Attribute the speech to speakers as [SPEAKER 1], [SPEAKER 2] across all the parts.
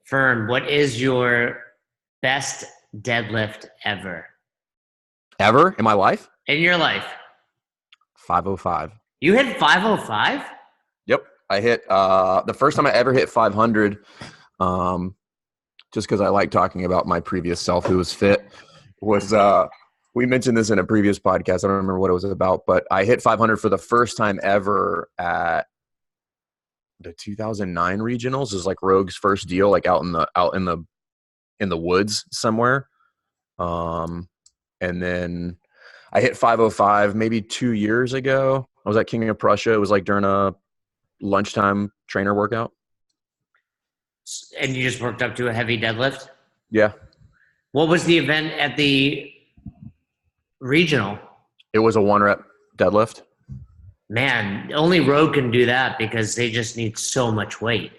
[SPEAKER 1] Fern, what is your best deadlift ever
[SPEAKER 2] Ever in my life?
[SPEAKER 1] in your life?
[SPEAKER 2] 505.
[SPEAKER 1] You hit 505?
[SPEAKER 2] Yep. I hit the first time I ever hit 500, um, just because I like talking about my previous self who was fit, was we mentioned this in a previous podcast. I don't remember what it was about, but I hit 500 for the first time ever at the 2009 regionals. It was like Rogue's first deal, like out in the woods somewhere. And then I hit 505 maybe 2 years ago. I was at King of Prussia. It was like during a lunchtime trainer workout.
[SPEAKER 1] And you just worked up to a heavy deadlift?
[SPEAKER 2] Yeah.
[SPEAKER 1] What was the event at the regional?
[SPEAKER 2] It was a 1 rep deadlift.
[SPEAKER 1] Man, only Rogue can do that because they just need so much weight.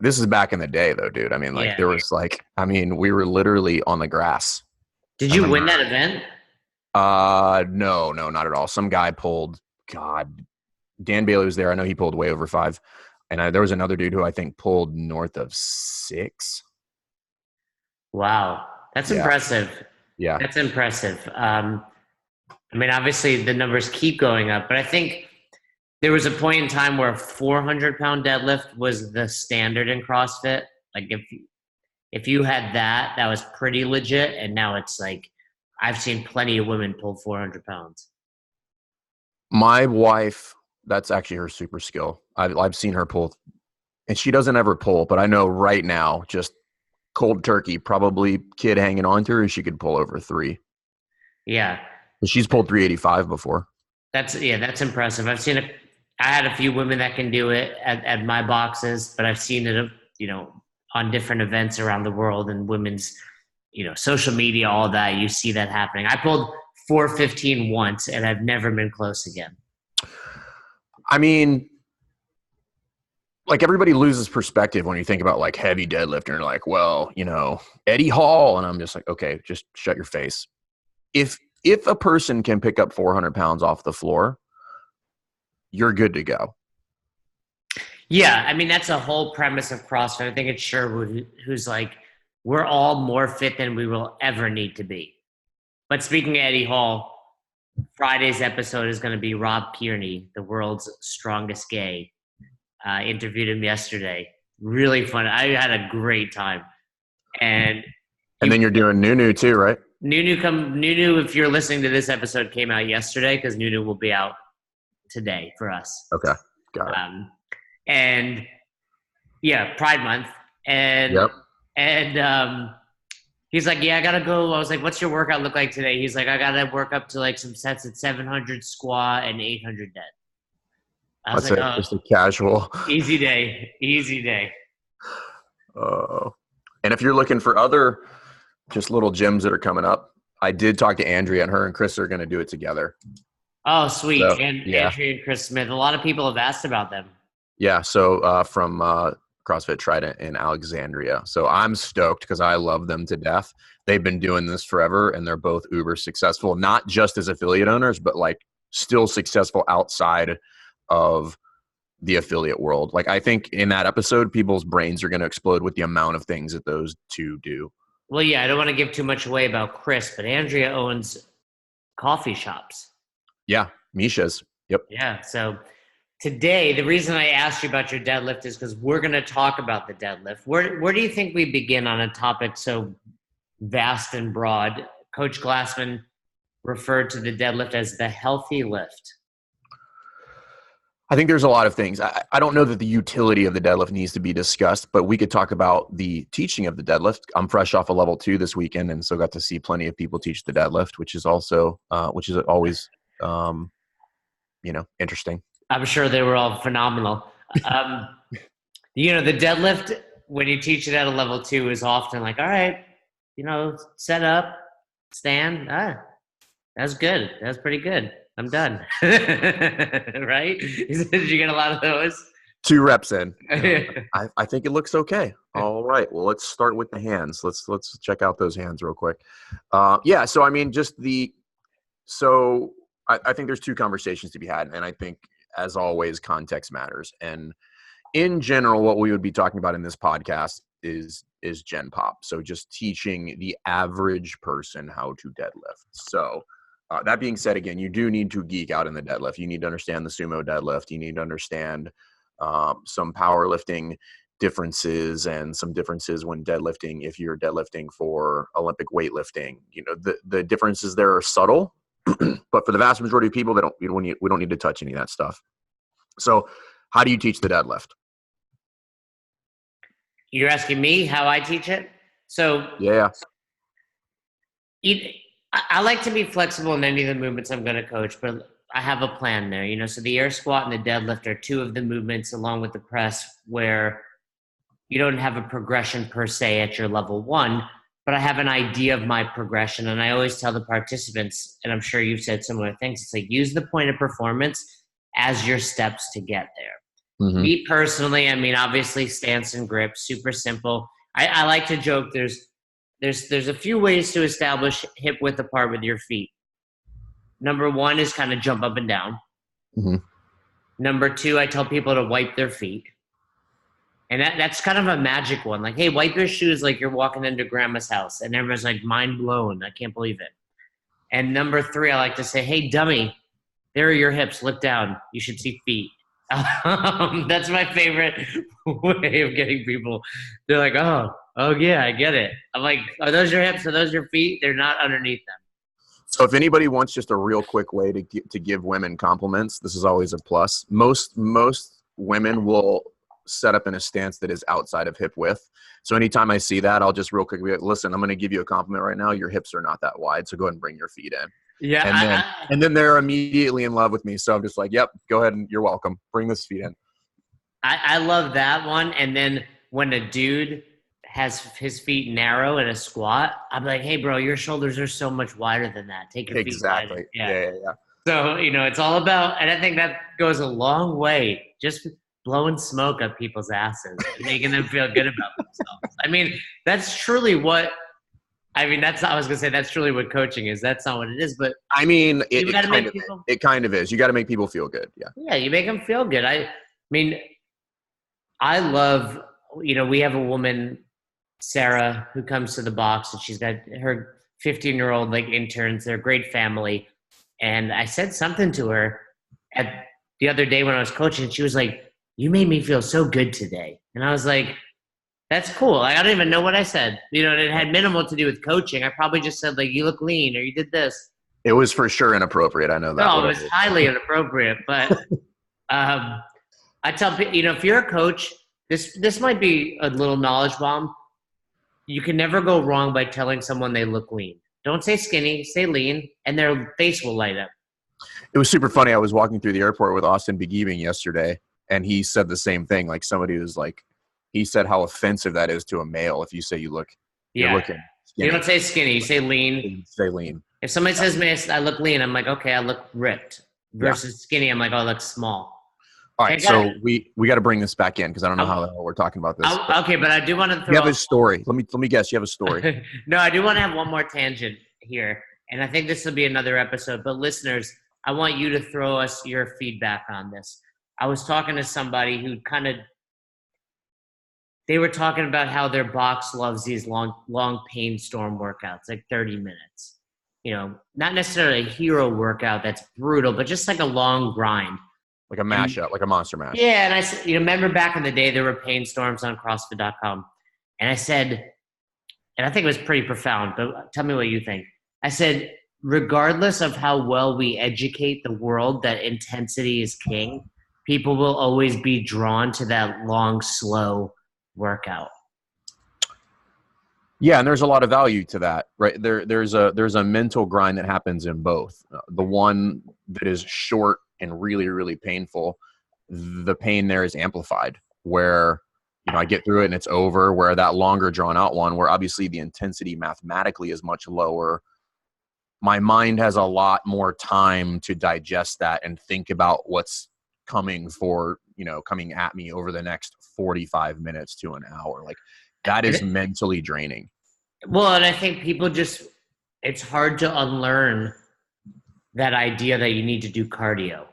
[SPEAKER 2] This is back in the day though, dude. I mean, like
[SPEAKER 1] Yeah.
[SPEAKER 2] there was we were literally on the grass.
[SPEAKER 1] Did
[SPEAKER 2] I
[SPEAKER 1] you
[SPEAKER 2] remember.
[SPEAKER 1] win that event?
[SPEAKER 2] No, not at all. Some guy pulled, God, Dan Bailey was there. I know he pulled way over 5. And there was another dude who I think pulled north of 6.
[SPEAKER 1] Wow. That's
[SPEAKER 2] Yeah.
[SPEAKER 1] impressive.
[SPEAKER 2] Yeah.
[SPEAKER 1] That's impressive. I mean, obviously the numbers keep going up, but I think there was a point in time where a 400-pound deadlift was the standard in CrossFit. Like if you had that, that was pretty legit. And now it's like I've seen plenty of women pull 400 pounds.
[SPEAKER 2] My wife, that's actually her super skill. I've seen her pull, and she doesn't ever pull, but I know right now, just cold turkey, probably kid hanging on to her, she could pull over 3.
[SPEAKER 1] Yeah.
[SPEAKER 2] But she's pulled 385 before.
[SPEAKER 1] That's impressive. I had a few women that can do it at my boxes, but I've seen it, on different events around the world and women's, social media, all that. You see that happening. I pulled 415 once and I've never been close again.
[SPEAKER 2] I mean, like everybody loses perspective when you think about like heavy deadlift and you're like, well, Eddie Hall. And I'm just like, okay, just shut your face. If a person can pick up 400 pounds off the floor, you're good to go.
[SPEAKER 1] Yeah, I mean, that's a whole premise of CrossFit. I think it's Sherwood who's like, we're all more fit than we will ever need to be. But speaking of Eddie Hall, Friday's episode is going to be Rob Kearney, the world's strongest gay. Interviewed him yesterday. Really fun. I had a great time. And
[SPEAKER 2] then you're doing Nunu too, right?
[SPEAKER 1] Nunu, if you're listening to this episode, came out yesterday because Nunu will be out today for us.
[SPEAKER 2] Okay, got it.
[SPEAKER 1] And yeah, Pride Month. And
[SPEAKER 2] yep.
[SPEAKER 1] And he's like, yeah, I gotta go. I was like, what's your workout look like today? He's like, I gotta work up to like some sets at 700 squat and 800 dead. I was like,
[SPEAKER 2] just a casual.
[SPEAKER 1] Easy day.
[SPEAKER 2] And if you're looking for other just little gyms that are coming up, I did talk to Andrea, and her and Chris are going to do it together.
[SPEAKER 1] Oh, sweet.
[SPEAKER 2] So,
[SPEAKER 1] Andrea and Chris Smith. A lot of people have asked about them.
[SPEAKER 2] Yeah. So from CrossFit Trident in Alexandria. So I'm stoked because I love them to death. They've been doing this forever, and they're both uber successful, not just as affiliate owners, but like still successful outside of the affiliate world. Like I think in that episode, people's brains are going to explode with the amount of things that those two do.
[SPEAKER 1] Well, yeah, I don't want to give too much away about Chris, but Andrea owns coffee shops.
[SPEAKER 2] Yeah, Misha's. Yep.
[SPEAKER 1] Yeah. So today, the reason I asked you about your deadlift is because we're going to talk about the deadlift. Where do you think we begin on a topic so vast and broad? Coach Glassman referred to the deadlift as the healthy lift.
[SPEAKER 2] I think there's a lot of things. I don't know that the utility of the deadlift needs to be discussed, but we could talk about the teaching of the deadlift. I'm fresh off a level 2 this weekend, and so got to see plenty of people teach the deadlift, which is also, always, interesting.
[SPEAKER 1] I'm sure they were all phenomenal. The deadlift, when you teach it at a level 2, is often like, all right, set up, stand. That's good. That's pretty good. I'm done. Right? Did you get a lot of those?
[SPEAKER 2] 2 reps in. I think it looks okay. All right. Well, let's start with the hands. Let's check out those hands real quick. So I mean, I think there's 2 conversations to be had, and I think as always, context matters. And in general, what we would be talking about in this podcast is Gen Pop. So just teaching the average person how to deadlift. So that being said, again, you do need to geek out in the deadlift. You need to understand the sumo deadlift. You need to understand some powerlifting differences and some differences when deadlifting. If you're deadlifting for Olympic weightlifting, the differences there are subtle, but for the vast majority of people, we don't need to touch any of that stuff. So how do you teach the deadlift?
[SPEAKER 1] You're asking me how I teach it? So
[SPEAKER 2] Yeah.
[SPEAKER 1] I like to be flexible in any of the movements I'm going to coach, but I have a plan there. So the air squat and the deadlift are two of the movements along with the press where you don't have a progression per se at your level one, but I have an idea of my progression. And I always tell the participants, and I'm sure you've said similar things, it's like use the point of performance as your steps to get there.
[SPEAKER 2] Mm-hmm.
[SPEAKER 1] Me personally, I mean, obviously stance and grip, super simple. I like to joke there's a few ways to establish hip width apart with your feet. Number one is kind of jump up and down.
[SPEAKER 2] Mm-hmm.
[SPEAKER 1] Number two, I tell people to wipe their feet. And that's kind of a magic one. Like, hey, wipe your shoes like you're walking into grandma's house. And everyone's like, mind blown. I can't believe it. And number three, I like to say, hey, dummy, there are your hips. Look down. You should see feet. That's my favorite way of getting people. They're like, oh yeah, I get it. I'm like, are those your hips? Are those your feet? They're not underneath them.
[SPEAKER 2] So if anybody wants just a real quick way to give women compliments, this is always a plus. Most women will set up in a stance that is outside of hip width. So anytime I see that, I'll just real quick be like, listen, I'm going to give you a compliment right now. Your hips are not that wide, so go ahead and bring your feet in.
[SPEAKER 1] Yeah.
[SPEAKER 2] And then they're immediately in love with me. So I'm just like, yep, go ahead and you're welcome. Bring this feet in.
[SPEAKER 1] I love that one. And then when a dude has his feet narrow in a squat, I'm like, hey, bro, your shoulders are so much wider than that. Take your feet wider.
[SPEAKER 2] Yeah.
[SPEAKER 1] So, it's all about, and I think that goes a long way, just blowing smoke up people's asses, making them feel good about themselves. I mean, that's truly what, I was going to say that's truly what coaching is. That's not what it is, but
[SPEAKER 2] I mean,
[SPEAKER 1] it
[SPEAKER 2] kind of is. You got to make people feel good. Yeah.
[SPEAKER 1] Yeah, you make them feel good. I mean, I love, we have a woman, Sarah, who comes to the box and she's got her 15-year-old like interns. They're a great family. And I said something to her the other day when I was coaching, and she was like, you made me feel so good today. And I was like, that's cool. I don't even know what I said. It had minimal to do with coaching. I probably just said like, you look lean or you did this.
[SPEAKER 2] It was for sure inappropriate. I know that.
[SPEAKER 1] No, it was highly inappropriate. But I tell people, if you're a coach, this might be a little knowledge bomb. You can never go wrong by telling someone they look lean. Don't say skinny, say lean, and their face will light up.
[SPEAKER 2] It was super funny. I was walking through the airport with Austin Begiebing yesterday, and he said the same thing. Like somebody was like, he said how offensive that is to a male if you say you're looking skinny.
[SPEAKER 1] You don't say skinny, you say lean.
[SPEAKER 2] You say lean.
[SPEAKER 1] If somebody says to me, I look lean, I'm like, okay, I look ripped. Versus skinny, I'm like, oh, I look small.
[SPEAKER 2] All right, so we got to bring this back in because I don't know how the hell we're talking about this.
[SPEAKER 1] Okay, but I do want to throw.
[SPEAKER 2] You have a story. Let me guess. You have a story.
[SPEAKER 1] No, I do want to have one more tangent here, and I think this will be another episode. But listeners, I want you to throw us your feedback on this. I was talking to somebody who they were talking about how their box loves these long pain storm workouts, like 30 minutes. Not necessarily a hero workout that's brutal, but just like a long grind.
[SPEAKER 2] Like a mashup, like a monster mash.
[SPEAKER 1] Yeah, and I said, remember back in the day, there were pain storms on CrossFit.com. And I said, and I think it was pretty profound, but tell me what you think. I said, regardless of how well we educate the world that intensity is king, people will always be drawn to that long, slow workout.
[SPEAKER 2] Yeah, and there's a lot of value to that, right? There's a mental grind that happens in both. The one that is short and really, really painful, the pain there is amplified where, I get through it and it's over, where that longer drawn out one, where obviously the intensity mathematically is much lower. My mind has a lot more time to digest that and think about what's coming at me over the next 45 minutes to an hour. Like that is mentally draining.
[SPEAKER 1] Well, and I think people it's hard to unlearn that idea that you need to do cardio.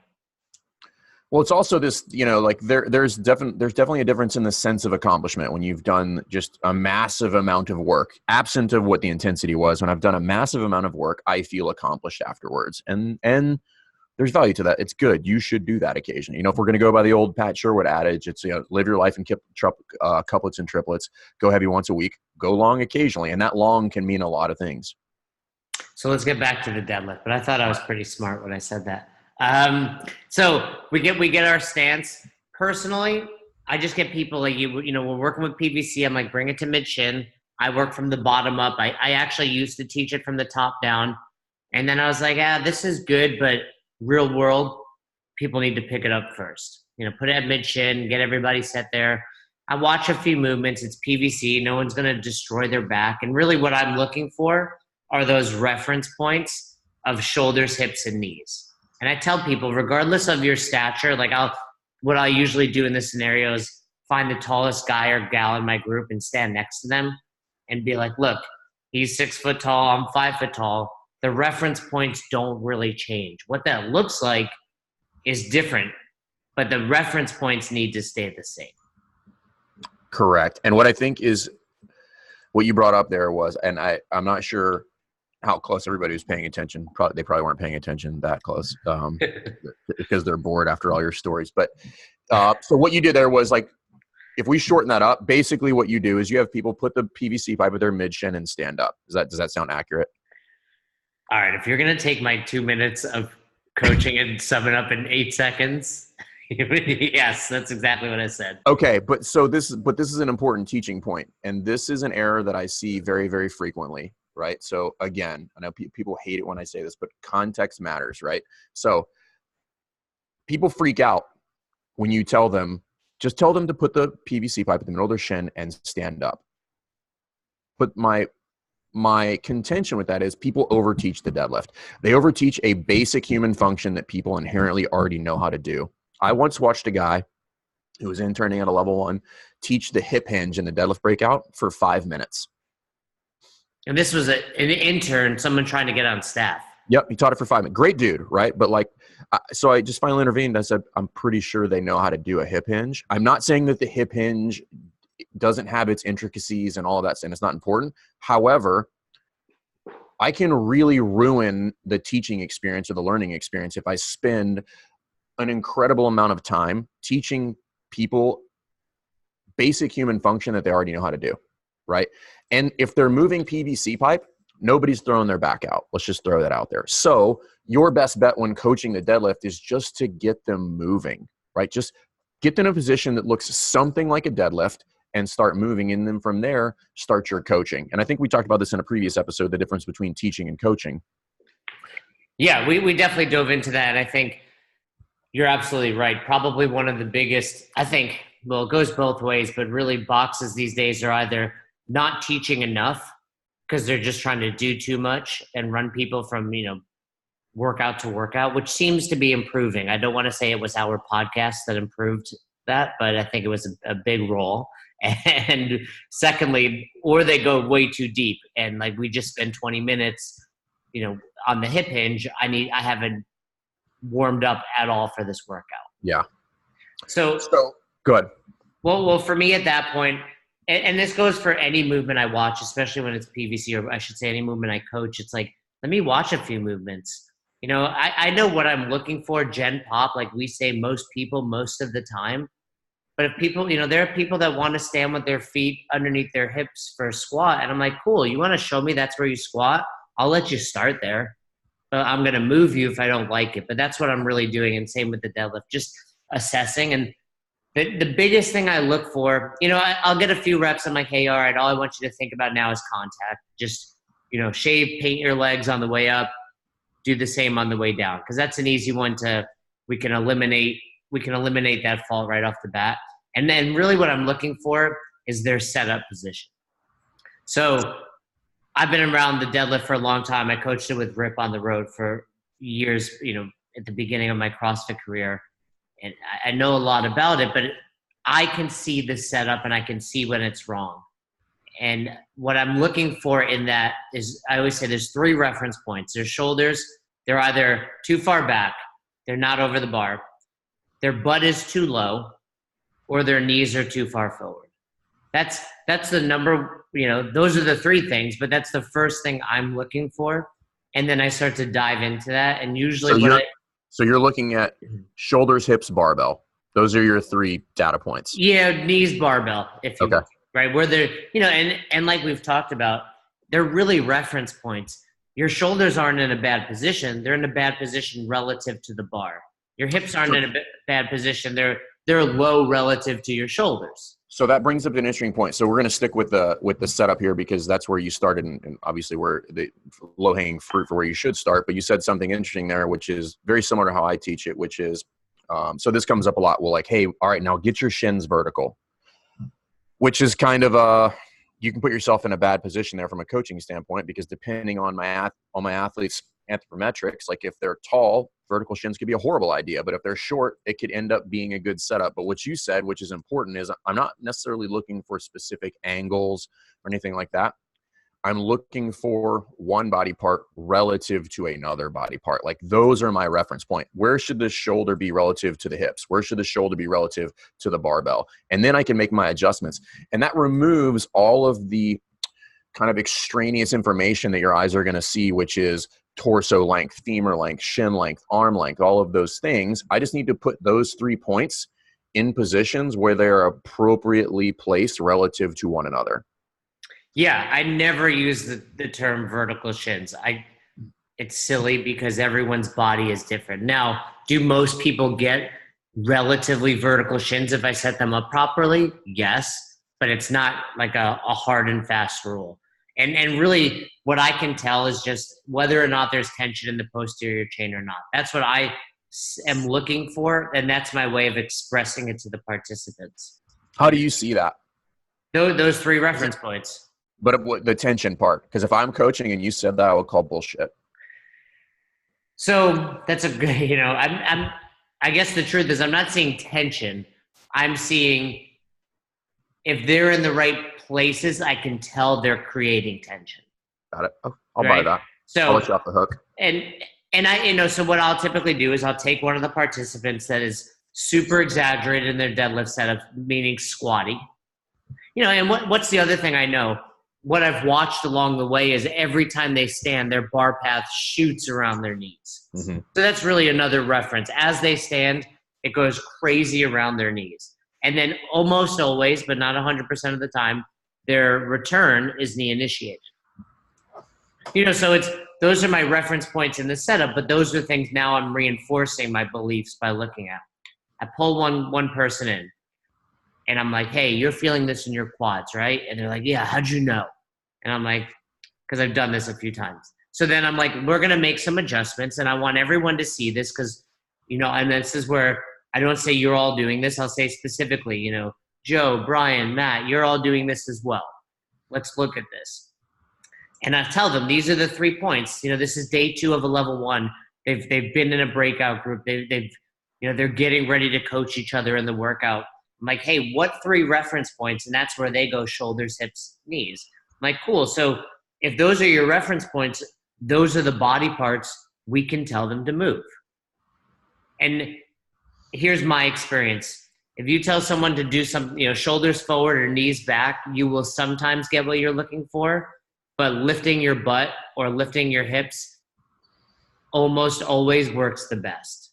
[SPEAKER 2] Well, it's also this, like there's definitely a difference in the sense of accomplishment when you've done just a massive amount of work, absent of what the intensity was. When I've done a massive amount of work, I feel accomplished afterwards. And there's value to that. It's good. You should do that occasionally. If we're going to go by the old Pat Sherwood adage, it's, live your life in couplets and triplets, go heavy once a week, go long occasionally. And that long can mean a lot of things.
[SPEAKER 1] So let's get back to the deadlift, but I thought I was pretty smart when I said that. So we get our stance. Personally, I just get people like we're working with PVC. I'm like, bring it to mid shin. I work from the bottom up. I actually used to teach it from the top down. And then I was like, this is good, but real world, people need to pick it up first. Put it at mid shin, get everybody set there. I watch a few movements. It's PVC. No one's going to destroy their back. And really what I'm looking for are those reference points of shoulders, hips, and knees. And I tell people, regardless of your stature, what I usually do in this scenario is find the tallest guy or gal in my group and stand next to them and be like, look, he's 6 foot tall, I'm 5 foot tall. The reference points don't really change. What that looks like is different, but the reference points need to stay the same.
[SPEAKER 2] Correct. And what I think is what you brought up there was, and I'm not sure how close everybody was paying attention. They probably weren't paying attention that close because they're bored after all your stories. But so what you did there was like, if we shorten that up, basically what you do is you have people put the PVC pipe at their mid shin and stand up. Does that sound accurate?
[SPEAKER 1] All right. If you're going to take my 2 minutes of coaching and sum it up in 8 seconds, yes, that's exactly what I said.
[SPEAKER 2] Okay. But this is an important teaching point. And this is an error that I see very, very frequently. Right. So again, I know people hate it when I say this, but context matters. Right. So people freak out when you tell them, just tell them to put the PVC pipe in the middle of their shin and stand up. But my contention with that is people overteach the deadlift. They overteach a basic human function that people inherently already know how to do. I once watched a guy who was interning at a level 1 teach the hip hinge in the deadlift breakout for 5 minutes.
[SPEAKER 1] And this was an intern, someone trying to get on staff.
[SPEAKER 2] Yep, he taught it for 5 minutes. Great dude, right? But so I just finally intervened. I said, I'm pretty sure they know how to do a hip hinge. I'm not saying that the hip hinge doesn't have its intricacies and all of that, and it's not important. However, I can really ruin the teaching experience or the learning experience if I spend an incredible amount of time teaching people basic human function that they already know how to do, right? And if they're moving PVC pipe, nobody's throwing their back out. Let's just throw that out there. So your best bet when coaching the deadlift is just to get them moving, right? Just get them in a position that looks something like a deadlift and start moving. And then from there, start your coaching. And I think we talked about this in a previous episode, the difference between teaching and coaching.
[SPEAKER 1] Yeah, we definitely dove into that. And I think you're absolutely right. Probably one of the biggest, I think, well, it goes both ways, but really boxes these days are either not teaching enough because they're just trying to do too much and run people from, workout to workout, which seems to be improving. I don't want to say it was our podcast that improved that, but I think it was a big role. And secondly, or they go way too deep and like we just spend 20 minutes, on the hip hinge. I haven't warmed up at all for this workout.
[SPEAKER 2] Yeah.
[SPEAKER 1] So
[SPEAKER 2] good.
[SPEAKER 1] Well, for me at that point, and this goes for any movement I watch, especially when it's PVC, or I should say any movement I coach, it's like, let me watch a few movements. I know what I'm looking for, gen pop, like we say most people most of the time. But if people, there are people that want to stand with their feet underneath their hips for a squat. And I'm like, cool, you want to show me that's where you squat? I'll let you start there. I'm going to move you if I don't like it. But that's what I'm really doing. And same with the deadlift, just assessing. And the biggest thing I look for, I'll get a few reps. I'm like, hey, all right, all I want you to think about now is contact. Just, shave, paint your legs on the way up. Do the same on the way down. Because that's an easy one we can eliminate that fault right off the bat. And then really what I'm looking for is their setup position. So I've been around the deadlift for a long time. I coached it with Rip on the road for years, at the beginning of my CrossFit career. And I know a lot about it, but I can see the setup and I can see when it's wrong. And what I'm looking for in that is, I always say there's 3 reference points. Their shoulders, they're either too far back, they're not over the bar, their butt is too low or their knees are too far forward. That's the number, those are the three things, but that's the first thing I'm looking for. And then I start to dive into that. And usually
[SPEAKER 2] so you're looking at shoulders, hips, barbell. Those are your 3 data points.
[SPEAKER 1] Yeah, knees, barbell, if you
[SPEAKER 2] okay.
[SPEAKER 1] will, right? Where they're, and like we've talked about, they're really reference points. Your shoulders aren't in a bad position. They're in a bad position relative to the bar. Your hips aren't in a bad position. They're low relative to your shoulders.
[SPEAKER 2] So that brings up an interesting point. So we're going to stick with the setup here because that's where you started, and obviously where the low-hanging fruit for where you should start. But you said something interesting there, which is very similar to how I teach it, which is, so this comes up a lot. Well, like, hey, all right, now get your shins vertical, which is kind of you can put yourself in a bad position there from a coaching standpoint because depending on my athletes' anthropometrics, like if they're tall, vertical shins could be a horrible idea, but if they're short, it could end up being a good setup. But what you said, which is important, is I'm not necessarily looking for specific angles or anything like that. I'm looking for one body part relative to another body part. Like those are my reference point. Where should the shoulder be relative to the hips? Where should the shoulder be relative to the barbell? And then I can make my adjustments. And that removes all of the kind of extraneous information that your eyes are going to see, which is torso length, femur length, shin length, arm length, all of those things. I just need to put those 3 points in positions where they're appropriately placed relative to one another.
[SPEAKER 1] Yeah, I never use the term vertical shins. It's silly because everyone's body is different. Now, do most people get relatively vertical shins if I set them up properly? Yes, but it's not like a hard and fast rule. And really what I can tell is just whether or not there's tension in the posterior chain or not. That's what I am looking for, and that's my way of expressing it to the participants.
[SPEAKER 2] How do you see that?
[SPEAKER 1] Those 3 reference points.
[SPEAKER 2] But the tension part, because if I'm coaching and you said that, I would call bullshit.
[SPEAKER 1] So that's a good, I guess the truth is I'm not seeing tension. I'm seeing if they're in the right places, I can tell they're creating tension.
[SPEAKER 2] Got it. I'll buy that.
[SPEAKER 1] So
[SPEAKER 2] I'll let you off the hook.
[SPEAKER 1] And I, so what I'll typically do is I'll take one of the participants that is super exaggerated in their deadlift setup, meaning squatty. And what's the other thing I know? What I've watched along the way is every time they stand, their bar path shoots around their knees. Mm-hmm. So that's really another reference. As they stand, it goes crazy around their knees. And then almost always, but not 100% of the time, their return is knee initiated. So those are my reference points in the setup, but those are things now I'm reinforcing my beliefs by looking at. I pull one person in and I'm like, hey, you're feeling this in your quads, right? And they're like, yeah, how'd you know? And I'm like, because I've done this a few times. So then I'm like, we're going to make some adjustments and I want everyone to see this because, and this is where I don't say you're all doing this. I'll say specifically, Joe, Brian, Matt, you're all doing this as well. Let's look at this. And I tell them, these are the 3 points. This is day 2 of a level 1. They've been in a breakout group. They're getting ready to coach each other in the workout. I'm like, hey, what 3 reference points? And that's where they go shoulders, hips, knees. I'm like, cool. So if those are your reference points, those are the body parts we can tell them to move. And here's my experience. If you tell someone to do some, shoulders forward or knees back, you will sometimes get what you're looking for. But lifting your butt or lifting your hips almost always works the best.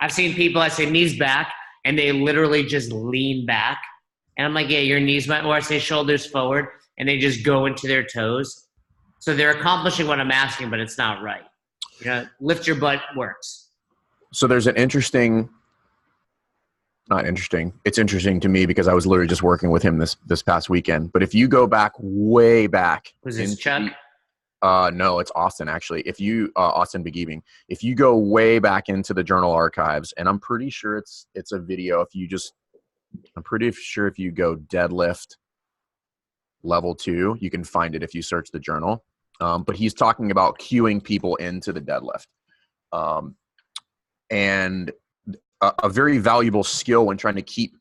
[SPEAKER 1] I've seen people, I say knees back, and they literally just lean back. And I'm like, yeah, your knees might, or I say shoulders forward, and they just go into their toes. So they're accomplishing what I'm asking, but it's not right. Lift your butt works.
[SPEAKER 2] So there's an it's interesting to me because I was literally just working with him this past weekend. But if you go back way back.
[SPEAKER 1] Was this Chuck?
[SPEAKER 2] No, it's Austin actually. Austin Begeving. If you go way back into the journal archives, and I'm pretty sure it's a video. I'm pretty sure if you go deadlift level 2, you can find it if you search the journal. But he's talking about cueing people into the deadlift. And a very valuable skill when trying to keep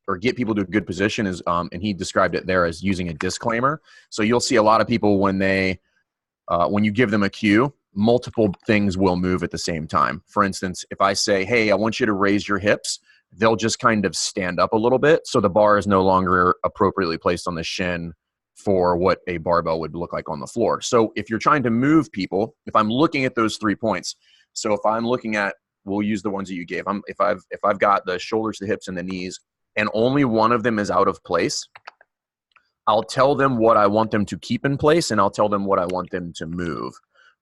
[SPEAKER 2] or get people to a good position is, and he described it there as using a disclaimer. So you'll see a lot of people when you give them a cue, multiple things will move at the same time. For instance, if I say, hey, I want you to raise your hips, they'll just kind of stand up a little bit. So the bar is no longer appropriately placed on the shin for what a barbell would look like on the floor. So if you're trying to move people, if I'm looking at those 3 points, so if I'm looking at, we'll use the ones that you gave. If I've got the shoulders, the hips, and the knees, and only one of them is out of place, I'll tell them what I want them to keep in place, and I'll tell them what I want them to move.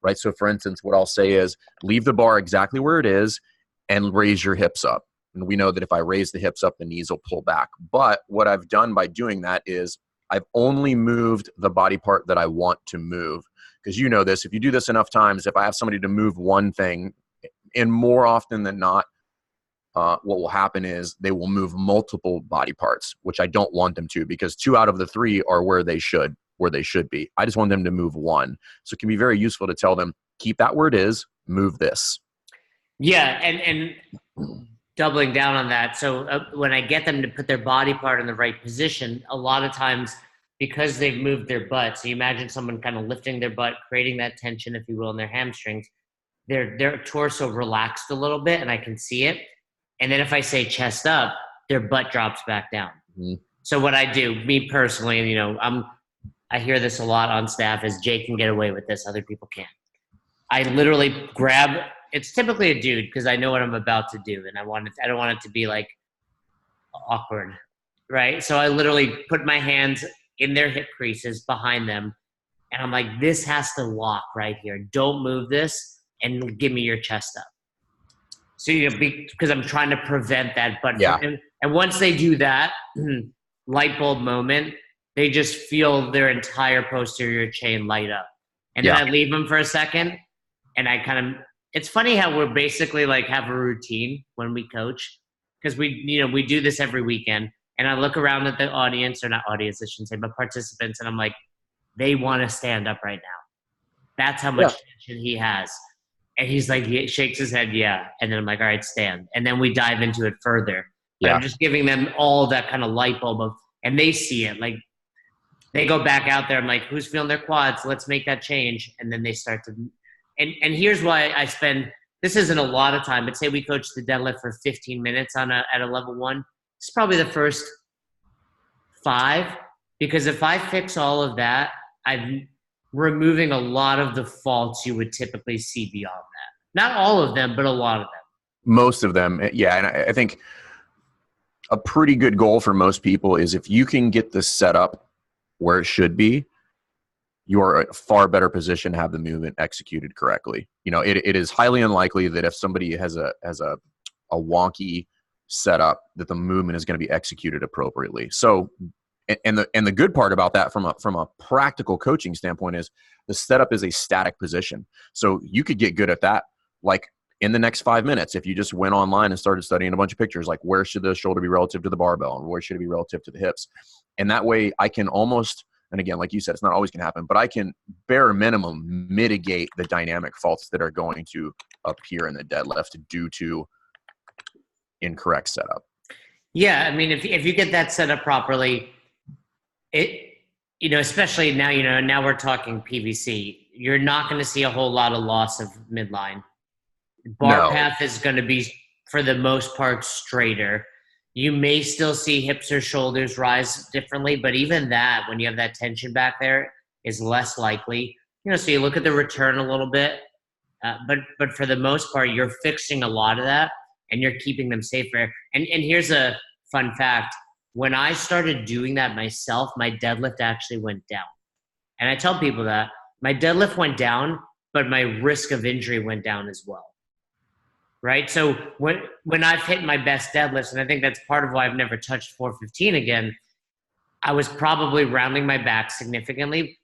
[SPEAKER 2] Right. So for instance, what I'll say is leave the bar exactly where it is and raise your hips up. And we know that if I raise the hips up, the knees will pull back. But what I've done by doing that is I've only moved the body part that I want to move. Because you know this, if you do this enough times, if I have somebody to move one thing, and more often than not, what will happen is they will move multiple body parts, which I don't want them to, because 2 out of the 3 are where they should be. I just want them to move one. So it can be very useful to tell them, keep that where it is, move this.
[SPEAKER 1] Yeah, and doubling down on that. So when I get them to put their body part in the right position, a lot of times because they've moved their butt, so you imagine someone kind of lifting their butt, creating that tension, if you will, in their hamstrings, their torso relaxed a little bit, and I can see it. And then if I say chest up, their butt drops back down. Mm-hmm. So what I do, me personally, and I hear this a lot on staff, is Jake can get away with this, other people can't. I literally grab, it's typically a dude because I know what I'm about to do, and I don't want it to be like awkward, right? So I literally put my hands in their hip creases behind them, and I'm like, this has to lock right here. Don't move this, and give me your chest up. So because I'm trying to prevent that, but and once they do that light bulb moment, they just feel their entire posterior chain light up. And then I leave them for a second, and it's funny how we're basically like have a routine when we coach, because we do this every weekend, and I look around at the audience, or not audience, I shouldn't say, but participants, and I'm like, they want to stand up right now. That's how much tension he has. And he's like, he shakes his head, yeah. And then I'm like, all right, stand. And then we dive into it further. But I'm just giving them all that kind of light bulb of, and they see it. Like, they go back out there. I'm like, who's feeling their quads? Let's make that change. And then they start to, and here's why I spend, this isn't a lot of time, but say we coach the deadlift for 15 minutes at a level 1. It's probably the first 5, because if I fix all of that, I'm removing a lot of the faults you would typically see beyond that. Not all of them, but a lot of them.
[SPEAKER 2] Most of them, yeah. And I think a pretty good goal for most people is if you can get the setup where it should be, you are in a far better position to have the movement executed correctly. It is highly unlikely that if somebody has a wonky setup, that the movement is going to be executed appropriately. So, and the good part about that from a practical coaching standpoint is the setup is a static position. So you could get good at that, like in the next 5 minutes, if you just went online and started studying a bunch of pictures, like where should the shoulder be relative to the barbell and where should it be relative to the hips. And that way I can almost, and again, like you said, it's not always going to happen, but I can bare minimum mitigate the dynamic faults that are going to appear in the deadlift due to incorrect setup.
[SPEAKER 1] Yeah. I mean, if you get that set up properly, especially now, now we're talking PVC, you're not going to see a whole lot of loss of midline. Bar path is going to be, for the most part, straighter. You may still see hips or shoulders rise differently, but even that, when you have that tension back there, is less likely. So you look at the return a little bit, but for the most part, you're fixing a lot of that, and you're keeping them safer. And here's a fun fact. When I started doing that myself, my deadlift actually went down. And I tell people that my deadlift went down, but my risk of injury went down as well. Right? So when I've hit my best deadlifts, and I think that's part of why I've never touched 415 again, I was probably rounding my back significantly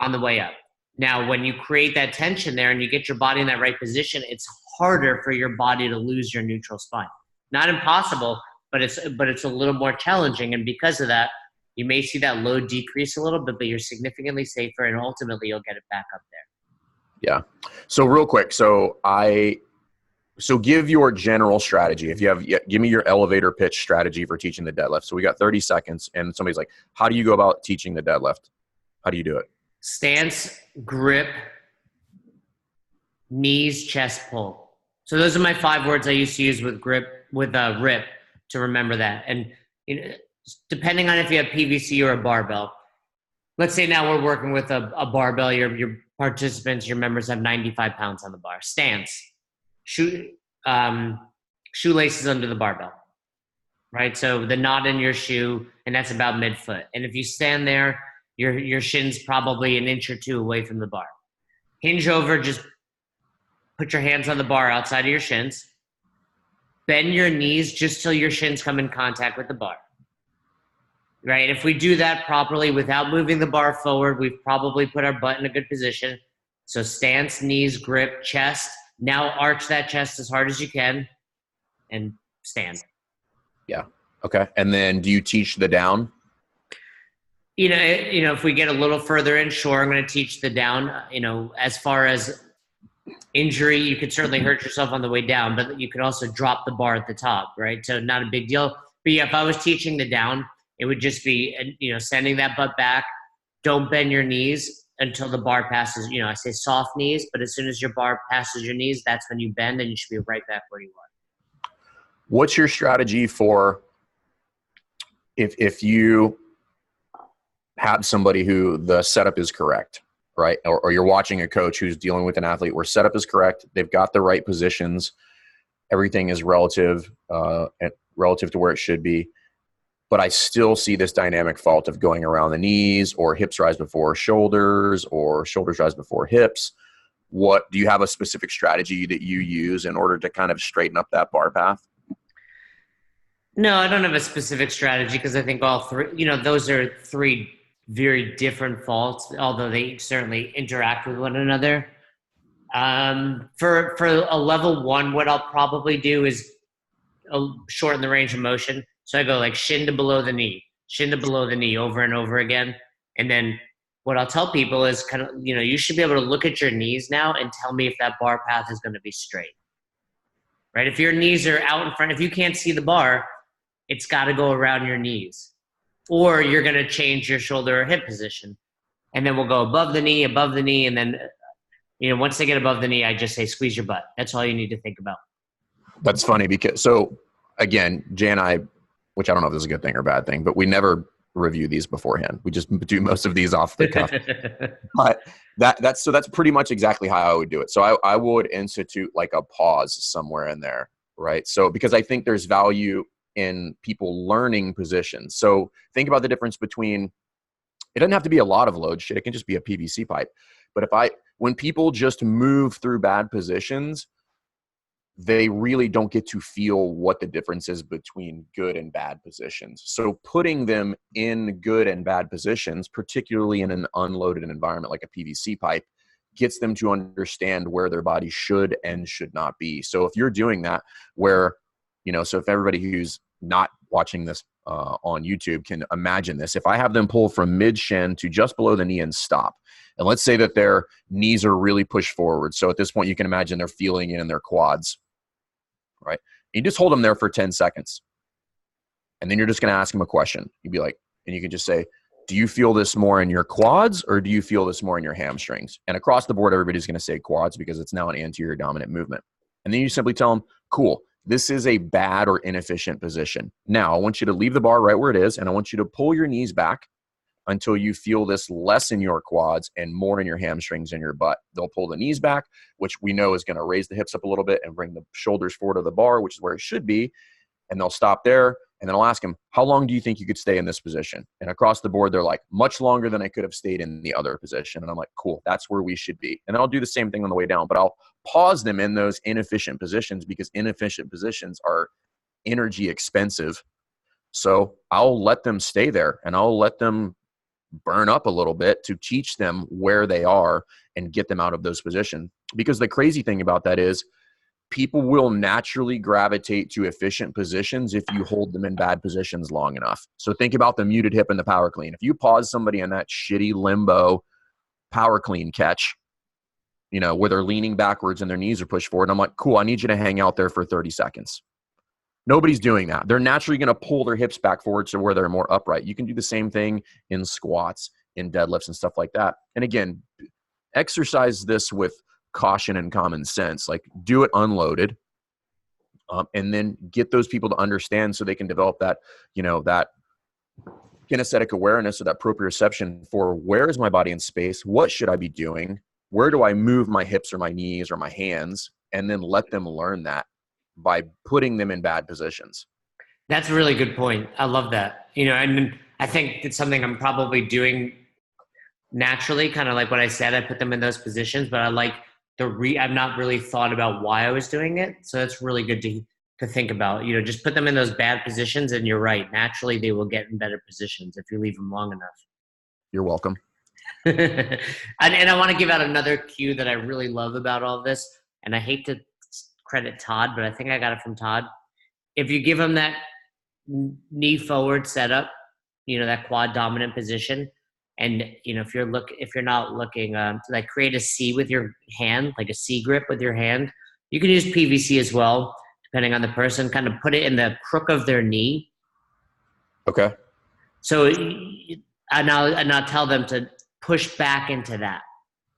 [SPEAKER 1] on the way up. Now, when you create that tension there and you get your body in that right position, it's harder for your body to lose your neutral spine. Not impossible, but it's a little more challenging. And because of that, you may see that load decrease a little bit, but you're significantly safer, and ultimately you'll get it back up there.
[SPEAKER 2] Yeah. So real quick, so give your general strategy. If you have, give me your elevator pitch strategy for teaching the deadlift. So we got 30 seconds, and somebody's like, how do you go about teaching the deadlift? How do you do it?
[SPEAKER 1] Stance, grip, knees, chest, pull. So those are my 5 words I used to use with RIP to remember that. And you know, depending on if you have PVC or a barbell. Let's say now we're working with a barbell. Your participants, your members have 95 pounds on the bar. Stance, shoe, shoelaces under the barbell, right? So the knot in your shoe, and that's about midfoot. And if you stand there, your shin's probably an inch or 2 away from the bar. Hinge over, just put your hands on the bar outside of your shins. Bend your knees just till your shins come in contact with the bar. Right? If we do that properly without moving the bar forward, we've probably put our butt in a good position. So stance, knees, grip, chest. Now arch that chest as hard as you can and stand.
[SPEAKER 2] Yeah. Okay. And then do you teach the down?
[SPEAKER 1] If we get a little further in, sure, I'm going to teach the down. As far as injury, you could certainly hurt yourself on the way down, but you could also drop the bar at the top, right? So not a big deal. But yeah, if I was teaching the down, it would just be, sending that butt back. Don't bend your knees until the bar passes. I say soft knees, but as soon as your bar passes your knees, that's when you bend and you should be right back where you are.
[SPEAKER 2] What's your strategy for if you have somebody who the setup is correct, right? Or you're watching a coach who's dealing with an athlete where setup is correct. They've got the right positions. Everything is relative to where it should be. But I still see this dynamic fault of going around the knees, or hips rise before shoulders, or shoulders rise before hips. Do you have a specific strategy that you use in order to kind of straighten up that bar path?
[SPEAKER 1] No, I don't have a specific strategy because I think all three, those are 3 very different faults, although they certainly interact with one another. For a level 1, what I'll probably do is shorten the range of motion. So I go like shin to below the knee over and over again. And then what I'll tell people is kind of, you should be able to look at your knees now and tell me if that bar path is going to be straight, right? If your knees are out in front, if you can't see the bar, it's got to go around your knees, or you're going to change your shoulder or hip position. And then we'll go above the knee. And then, once they get above the knee, I just say, squeeze your butt. That's all you need to think about.
[SPEAKER 2] That's funny because, again, Jay and I, which I don't know if this is a good thing or a bad thing, but we never review these beforehand. We just do most of these off the cuff. But that's pretty much exactly how I would do it. So I would institute like a pause somewhere in there, right? So because I think there's value in people learning positions. So think about the difference between, it doesn't have to be a lot of load shit. It can just be a PVC pipe. But when people just move through bad positions, they really don't get to feel what the difference is between good and bad positions. So putting them in good and bad positions, particularly in an unloaded environment like a PVC pipe, gets them to understand where their body should and should not be. So if you're doing that where, so if everybody who's not watching this on YouTube can imagine this, if I have them pull from mid shin to just below the knee and stop, and let's say that their knees are really pushed forward. So at this point, you can imagine they're feeling it in their quads, right? You just hold them there for 10 seconds. And then you're just going to ask them a question. You'd be like, and you can just say, do you feel this more in your quads or do you feel this more in your hamstrings? And across the board, everybody's going to say quads because it's now an anterior dominant movement. And then you simply tell them, cool, this is a bad or inefficient position. Now I want you to leave the bar right where it is. And I want you to pull your knees back until you feel this less in your quads and more in your hamstrings and your butt. They'll pull the knees back, which we know is going to raise the hips up a little bit and bring the shoulders forward of the bar, which is where it should be. And they'll stop there. And then I'll ask them, how long do you think you could stay in this position? And across the board, they're like, much longer than I could have stayed in the other position. And I'm like, cool, that's where we should be. And then I'll do the same thing on the way down, but I'll pause them in those inefficient positions because inefficient positions are energy expensive. So I'll let them stay there and I'll let them burn up a little bit to teach them where they are and get them out of those positions. Because the crazy thing about that is people will naturally gravitate to efficient positions if you hold them in bad positions long enough. So think about the muted hip and the power clean. If you pause somebody in that shitty limbo power clean catch, where they're leaning backwards and their knees are pushed forward, I'm like, cool, I need you to hang out there for 30 seconds. Nobody's doing that. They're naturally going to pull their hips back forward to where they're more upright. You can do the same thing in squats, in deadlifts and stuff like that. And again, exercise this with caution and common sense. Like, do it unloaded, and then get those people to understand so they can develop that, that kinesthetic awareness or that proprioception for where is my body in space? What should I be doing? Where do I move my hips or my knees or my hands? And then let them learn that by putting them in bad positions.
[SPEAKER 1] That's a really good point. I love that. And I think it's something I'm probably doing naturally, kind of like what I said, I put them in those positions, but I like I've not really thought about why I was doing it. So that's really good to think about, just put them in those bad positions, and you're right. Naturally, they will get in better positions if you leave them long enough.
[SPEAKER 2] You're welcome.
[SPEAKER 1] and I want to give out another cue that I really love about all this. And I hate to credit Todd, but I think I got it from Todd. If you give him that knee forward setup, that quad dominant position, and if you're not looking to like create a C with your hand, like a C grip with your hand, you can use PVC as well, depending on the person. Kind of put it in the crook of their knee.
[SPEAKER 2] Okay.
[SPEAKER 1] So and I'll tell them to push back into that.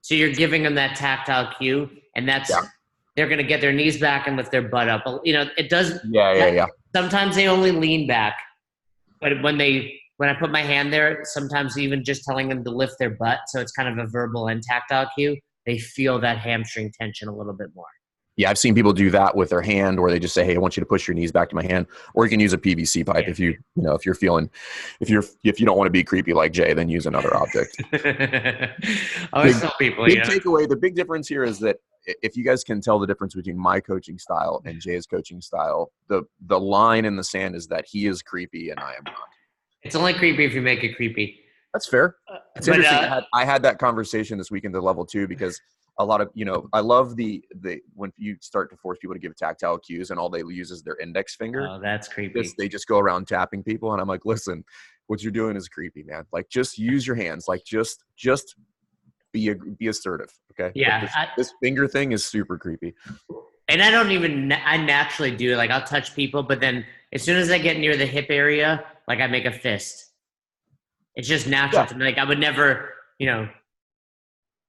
[SPEAKER 1] So you're giving them that tactile cue, and they're going to get their knees back and lift their butt up. It does.
[SPEAKER 2] Yeah.
[SPEAKER 1] Sometimes they only lean back, but when I put my hand there, sometimes even just telling them to lift their butt, so it's kind of a verbal and tactile cue, they feel that hamstring tension a little bit more.
[SPEAKER 2] Yeah, I've seen people do that with their hand, or they just say, "Hey, I want you to push your knees back to my hand." Or you can use a PVC pipe if you don't want to be creepy like Jay, then use another object.
[SPEAKER 1] I always tell people.
[SPEAKER 2] Big takeaway. The big difference here is that if you guys can tell the difference between my coaching style and Jay's coaching style, the line in the sand is that he is creepy and I am not.
[SPEAKER 1] It's only creepy if you make it creepy.
[SPEAKER 2] That's fair. It's interesting. I had that conversation this weekend at level 2 because a lot of, I love the when you start to force people to give tactile cues and all they use is their index finger.
[SPEAKER 1] Oh, that's creepy.
[SPEAKER 2] They just go around tapping people. And I'm like, listen, what you're doing is creepy, man. Like, just use your hands. Like, just be assertive. Okay.
[SPEAKER 1] Yeah.
[SPEAKER 2] This finger thing is super creepy.
[SPEAKER 1] And I naturally do it. Like, I'll touch people, but then as soon as I get near the hip area, like, I make a fist. It's just natural to me. Like, I would never,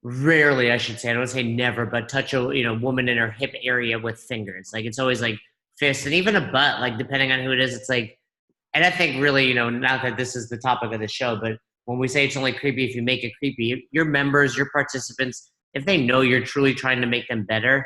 [SPEAKER 1] rarely, I should say, I don't say never, but touch a woman in her hip area with fingers. Like, it's always like fist, and even a butt, like, depending on who it is, it's like, and I think really, not that this is the topic of the show, but when we say it's only creepy if you make it creepy, your members, your participants, if they know you're truly trying to make them better,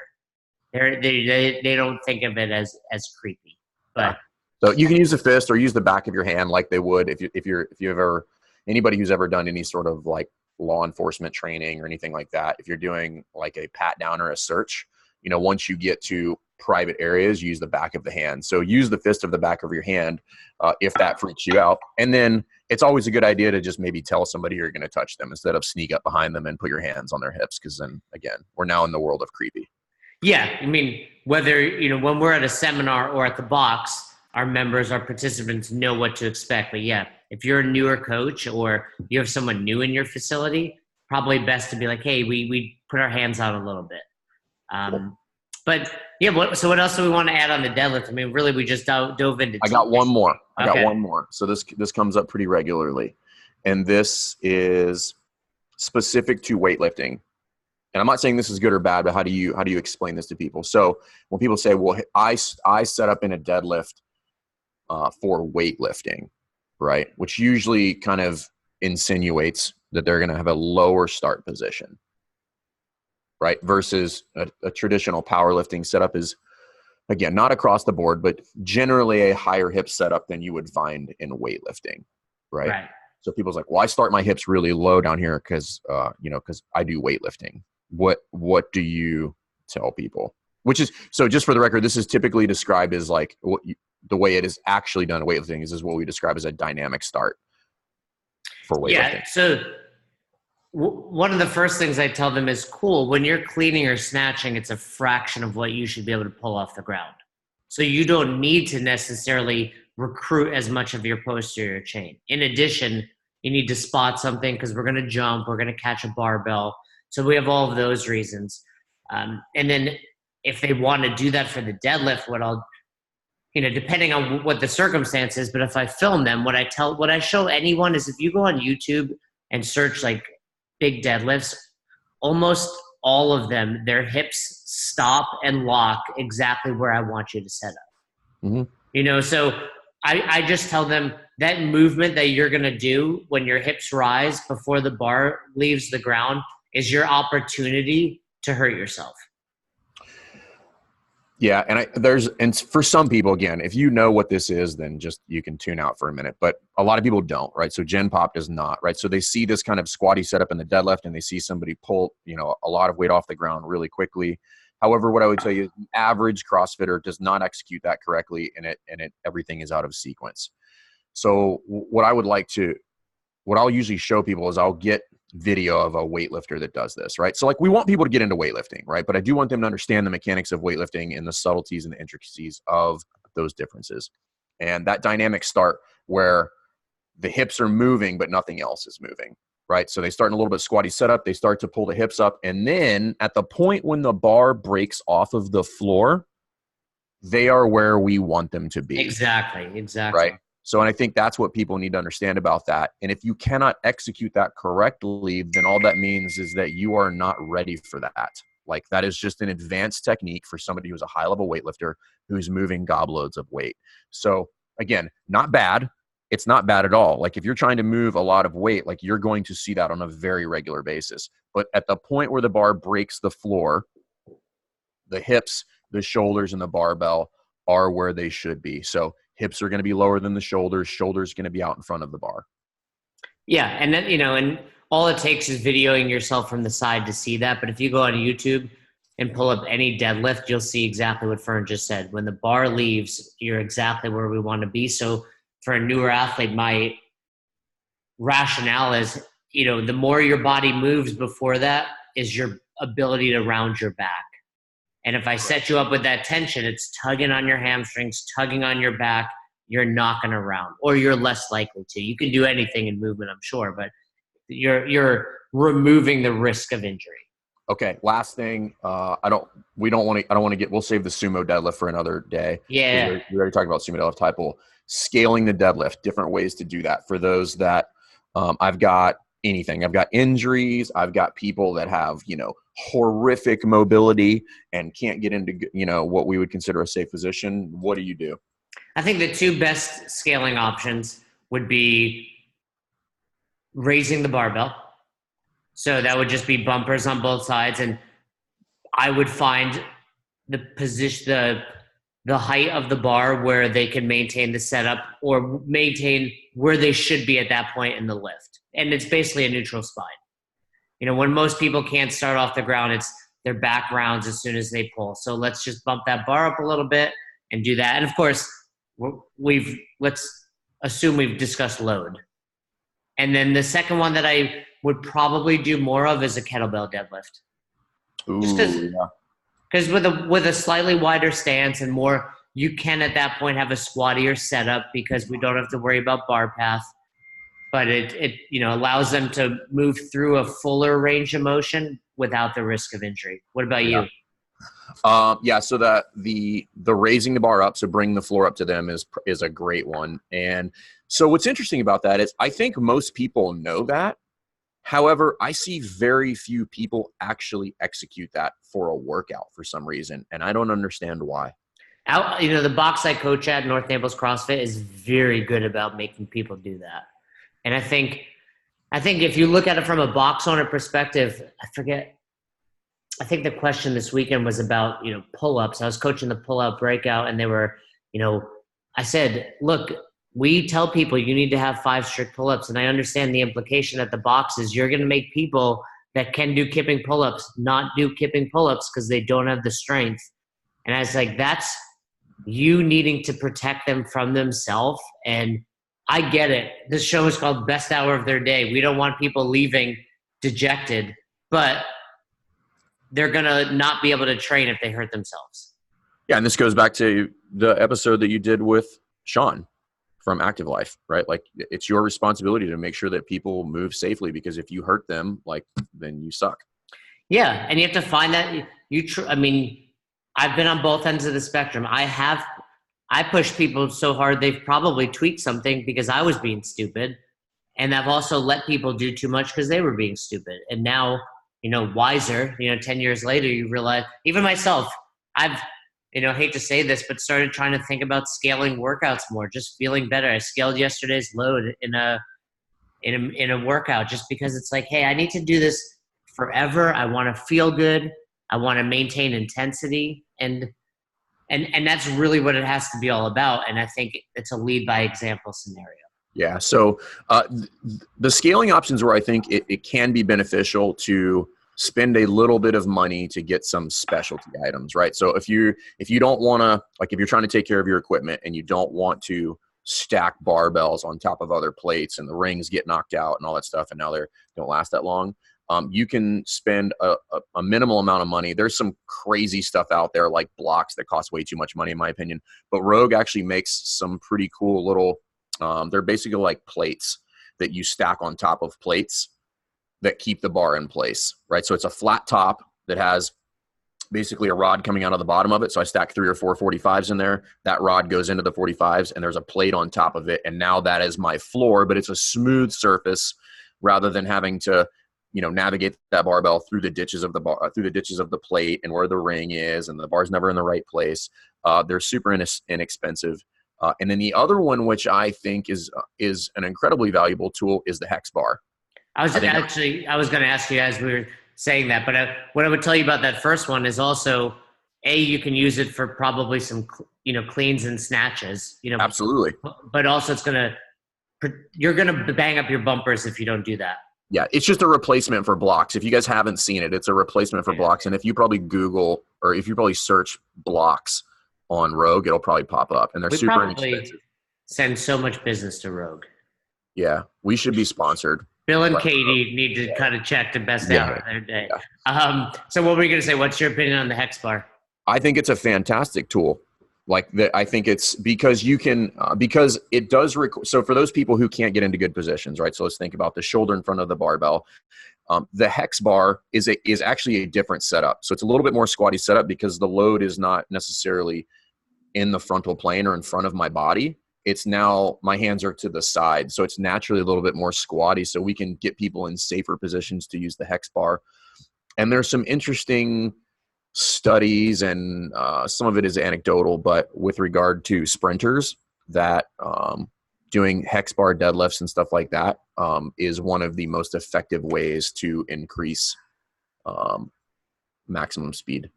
[SPEAKER 1] they don't think of it as creepy. But
[SPEAKER 2] so you can use the fist or use the back of your hand like they would if you ever, anybody who's ever done any sort of like law enforcement training or anything like that. If you're doing like a pat down or a search, once you get to private areas, use the back of the hand. So use the fist of the back of your hand if that freaks you out. And then it's always a good idea to just maybe tell somebody you're going to touch them instead of sneak up behind them and put your hands on their hips. Because then again, we're now in the world of creepy.
[SPEAKER 1] Yeah, I mean, whether when we're at a seminar or at the box, our members, our participants know what to expect. But yeah, if you're a newer coach or you have someone new in your facility, probably best to be like, hey, we put our hands out a little bit. But yeah, so what else do we want to add on the deadlift? I mean, really, we just dove into.
[SPEAKER 2] I got one more. Got one more. So this comes up pretty regularly, and this is specific to weightlifting. And I'm not saying this is good or bad, but how do you explain this to people? So when people say, well, I set up in a deadlift for weightlifting, right? Which usually kind of insinuates that they're going to have a lower start position, right? Versus a traditional powerlifting setup is, again, not across the board, but generally a higher hip setup than you would find in weightlifting, right? So people's like, well, I start my hips really low down here because I do weightlifting. What do you tell people? Which is, so just for the record, this is typically described as like the way it is actually done in weightlifting is what we describe as a dynamic start for weightlifting.
[SPEAKER 1] Yeah. So one of the first things I tell them is, cool, when you're cleaning or snatching, it's a fraction of what you should be able to pull off the ground. So you don't need to necessarily recruit as much of your posterior chain. In addition, you need to spot something because we're going to jump, we're going to catch a barbell. So we have all of those reasons. And then if they want to do that for the deadlift, what I'll, depending on what the circumstance is, but if I film them, what I show anyone is if you go on YouTube and search like big deadlifts, almost all of them, their hips stop and lock exactly where I want you to set up.
[SPEAKER 2] Mm-hmm.
[SPEAKER 1] So I just tell them that movement that you're going to do when your hips rise before the bar leaves the ground is your opportunity to hurt yourself.
[SPEAKER 2] Yeah, and for some people, again, if you know what this is, then just you can tune out for a minute. But a lot of people don't, right? So Gen Pop does not, right? So they see this kind of squatty setup in the deadlift, and they see somebody pull, a lot of weight off the ground really quickly. However, what I would tell you is the average CrossFitter does not execute that correctly, and everything is out of sequence. So what I'll usually show people is I'll get video of a weightlifter that does this, right? So like we want people to get into weightlifting, right? But I do want them to understand the mechanics of weightlifting and the subtleties and the intricacies of those differences. And that dynamic start where the hips are moving, but nothing else is moving, right? So they start in a little bit squatty setup. They start to pull the hips up. And then at the point when the bar breaks off of the floor, they are where we want them to be.
[SPEAKER 1] Exactly.
[SPEAKER 2] Right. So, and I think that's what people need to understand about that. And if you cannot execute that correctly, then all that means is that you are not ready for that. Like that is just an advanced technique for somebody who's a high level weightlifter who's moving gobloads of weight. So again, not bad. It's not bad at all. Like if you're trying to move a lot of weight, like you're going to see that on a very regular basis. But at the point where the bar breaks the floor, the hips, the shoulders, and the barbell are where they should be. So hips are going to be lower than the shoulders. Shoulders going to be out in front of the bar.
[SPEAKER 1] Yeah. And then, and all it takes is videoing yourself from the side to see that. But if you go on YouTube and pull up any deadlift, you'll see exactly what Fern just said. When the bar leaves, you're exactly where we want to be. So for a newer athlete, my rationale is, the more your body moves before that is your ability to round your back. And if I set you up with that tension, it's tugging on your hamstrings, tugging on your back, you're not going to round, or you're less likely to. You can do anything in movement, I'm sure, but you're removing the risk of injury.
[SPEAKER 2] Okay. Last thing, I don't want to we'll save the sumo deadlift for another day.
[SPEAKER 1] Yeah.
[SPEAKER 2] We already talked about sumo deadlift type of scaling the deadlift, different ways to do that. For those that I've got injuries, I've got people that have, horrific mobility and can't get into, what we would consider a safe position. What do you do?
[SPEAKER 1] I think the two best scaling options would be raising the barbell. So that would just be bumpers on both sides. And I would find the position, the height of the bar where they can maintain the setup or maintain where they should be at that point in the lift. And it's basically a neutral spine. When most people can't start off the ground, it's their back rounds as soon as they pull. So let's just bump that bar up a little bit and do that. And of course, let's assume we've discussed load. And then the second one that I would probably do more of is a kettlebell deadlift.
[SPEAKER 2] Ooh,
[SPEAKER 1] just because with a slightly wider stance and more, you can at that point have a squattier setup because we don't have to worry about bar path. But it allows them to move through a fuller range of motion without the risk of injury. What about you?
[SPEAKER 2] So that the raising the bar up, so bring the floor up to them is a great one. And so what's interesting about that is I think most people know that. However, I see very few people actually execute that for a workout for some reason, and I don't understand why.
[SPEAKER 1] The box I coach at, North Naples CrossFit, is very good about making people do that. And I think if you look at it from a box owner perspective, I think the question this weekend was about, pull-ups. I was coaching the pull-out breakout, and they were, I said, look, we tell people you need to have 5 strict pull-ups. And I understand the implication at the box is you're going to make people that can do kipping pull-ups not do kipping pull-ups because they don't have the strength. And I was like, that's you needing to protect them from themselves. And I get it. This show is called Best Hour of Their Day. We don't want people leaving dejected, but they're going to not be able to train if they hurt themselves.
[SPEAKER 2] Yeah, and this goes back to the episode that you did with Sean from Active Life, right? Like it's your responsibility to make sure that people move safely, because if you hurt them, then you suck.
[SPEAKER 1] Yeah, and you have to find that I've been on both ends of the spectrum. I push people so hard they've probably tweaked something because I was being stupid, and I've also let people do too much because they were being stupid. And now wiser. 10 years later, you realize, even myself, I've, hate to say this, but started trying to think about scaling workouts more, just feeling better. I scaled yesterday's load in a workout just because it's like, hey, I need to do this forever. I want to feel good. I want to maintain intensity. And that's really what it has to be all about. And I think it's a lead by example scenario.
[SPEAKER 2] Yeah. So the scaling options where I think it can be beneficial to spend a little bit of money to get some specialty items, right? So if you don't want to, like, if you're trying to take care of your equipment and you don't want to stack barbells on top of other plates and the rings get knocked out and all that stuff, and now they don't last that long, you can spend a minimal amount of money. There's some crazy stuff out there like blocks that cost way too much money in my opinion, but Rogue actually makes some pretty cool little, they're basically like plates that you stack on top of plates that keep the bar in place, right? So it's a flat top that has basically a rod coming out of the bottom of it. So I stack 3 or 4 45s in there. That rod goes into the 45s and there's a plate on top of it. And now that is my floor, but it's a smooth surface rather than having to, navigate that barbell through the ditches of the plate and where the ring is, and the bar's never in the right place. They're super inexpensive. And then the other one, which I think is an incredibly valuable tool, is the hex bar.
[SPEAKER 1] I was going to ask you as we were saying that, but what I would tell you about that first one is also, you can use it for probably some, cleans and snatches,
[SPEAKER 2] Absolutely.
[SPEAKER 1] But also you're going to bang up your bumpers if you don't do that.
[SPEAKER 2] Yeah. It's just a replacement for blocks. If you guys haven't seen it, it's a replacement for blocks. And if you probably Google, or if you probably search blocks on Rogue, it'll probably pop up, and they're super inexpensive.
[SPEAKER 1] Send so much business to Rogue.
[SPEAKER 2] Yeah. We should be sponsored.
[SPEAKER 1] Bill and Katie need to kind of check the best out of their day. Yeah. So what were you going to say? What's your opinion on the hex bar?
[SPEAKER 2] I think it's a fantastic tool. I think it's because you can, because it does so for those people who can't get into good positions, right? So let's think about the shoulder in front of the barbell. The hex bar is actually a different setup. So it's a little bit more squatty setup because the load is not necessarily in the frontal plane or in front of my body. It's now my hands are to the side. So it's naturally a little bit more squatty. So we can get people in safer positions to use the hex bar. And there's some interesting studies, and some of it is anecdotal, but with regard to sprinters, that doing hex bar deadlifts and stuff like that is one of the most effective ways to increase maximum speed.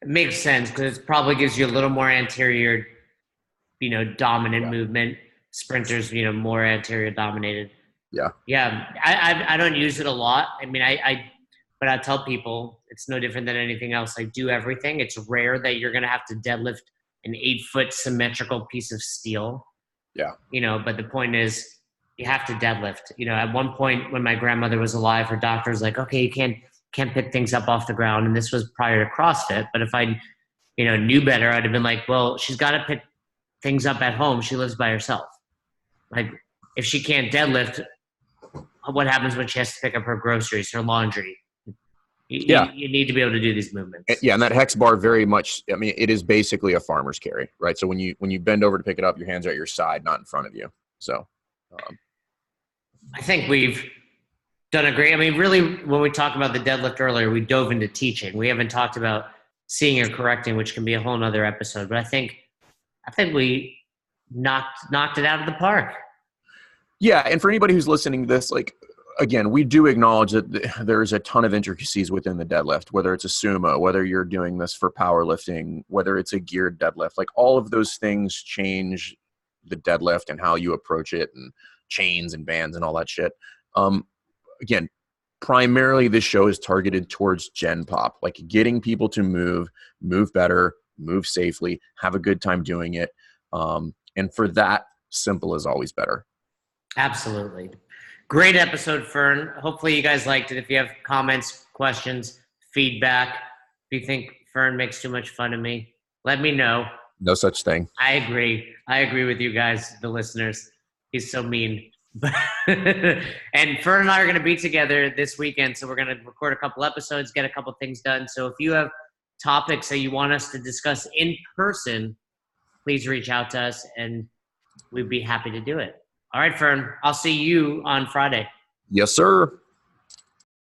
[SPEAKER 1] It makes sense because it probably gives you a little more anterior, dominant movement. Sprinters, more anterior dominated.
[SPEAKER 2] Yeah.
[SPEAKER 1] Yeah. I don't use it a lot. I mean, but I tell people it's no different than anything else. I do everything. It's rare that you're going to have to deadlift an 8-foot symmetrical piece of steel.
[SPEAKER 2] Yeah.
[SPEAKER 1] But the point is you have to deadlift. At one point when my grandmother was alive, her doctor was like, okay, you can't pick things up off the ground. And this was prior to CrossFit. But if I, knew better, I'd have been like, well, she's got to pick things up at home. She lives by herself. Like, if she can't deadlift, what happens when she has to pick up her groceries, her laundry? You need to be able to do these movements.
[SPEAKER 2] Yeah, and that hex bar very much, I mean, it is basically a farmer's carry, right? So when you bend over to pick it up, your hands are at your side, not in front of you. So
[SPEAKER 1] I think we've done a great, really, when we talked about the deadlift earlier, we dove into teaching. We haven't talked about seeing or correcting, which can be a whole nother episode. But I think we knocked it out of the park. Yeah,
[SPEAKER 2] and for anybody who's listening to this, again, we do acknowledge that there's a ton of intricacies within the deadlift, whether it's a sumo, whether you're doing this for powerlifting, whether it's a geared deadlift. All of those things change the deadlift and how you approach it, and chains and bands and all that shit. Again, primarily this show is targeted towards Gen Pop, getting people to move better, move safely, have a good time doing it. And for that, simple is always better.
[SPEAKER 1] Absolutely. Great episode, Fern. Hopefully you guys liked it. If you have comments, questions, feedback, if you think Fern makes too much fun of me, let me know.
[SPEAKER 2] No such thing.
[SPEAKER 1] I agree. I agree with you guys, the listeners. He's so mean. And Fern and I are going to be together this weekend, so we're going to record a couple episodes, get a couple things done. So if you have topics that you want us to discuss in person, please reach out to us, and we'd be happy to do it. All right, Fern, I'll see you on Friday.
[SPEAKER 2] Yes, sir.